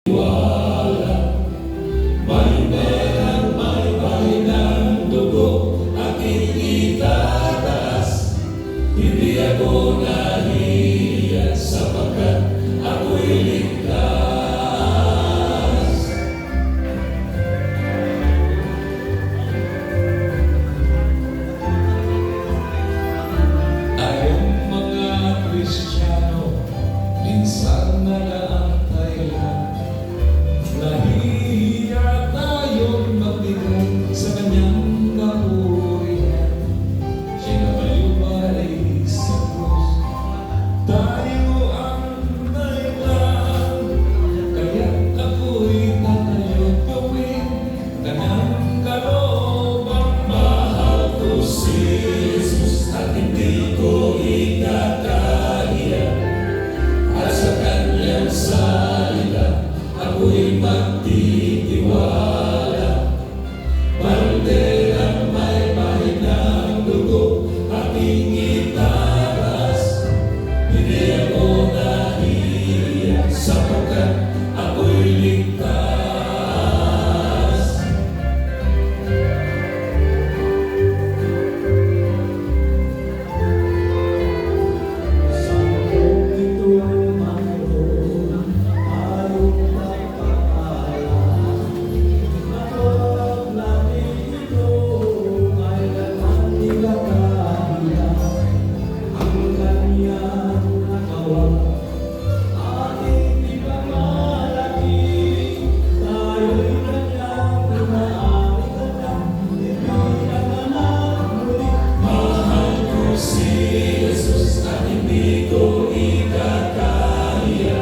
Wala, may perang may bahay ng dugo, aking itataas. Hindi ako nahihiya sapagkat ako'y ligtas. Tayong mga Kristiyano, minsan nag-aantay lang. Nahihiya tayong magbigay sa kanyang kapurihan. Siya na bayubay sa krus, tayo ang dahilan. Kaya ako'y tatayo gawin kanyang kalooban. Mahal ko si Jesus at hindi ko ikakahiya, at sa kanyang salita ako'y magtitiwala. Banderang may bahid ng dugo, aking itaas. Hindi ako nahihiya sapagkat ako'y ligtas. Sa mundo ito mayroon tayong pagpapala. At natin ito ay kanyang ikakahiya. Ang kanyang nagawa ating ipamalaki. Tayo'y kanyang inaalitan, ipinanganak muli. Mahal ko si Jesus at hindi ko ikakahiya.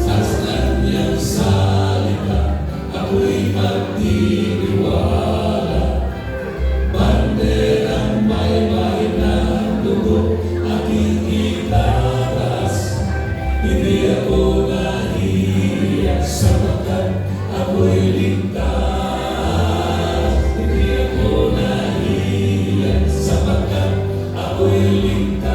Sa kanyang salita ako'y magtitiwala. Banderang may bahid ng dugo, aking itataas. Hindi ako nahihiya sapagkat ako'y ligtas. Hindi ako nahihiya sapagkat ako'y ligtas.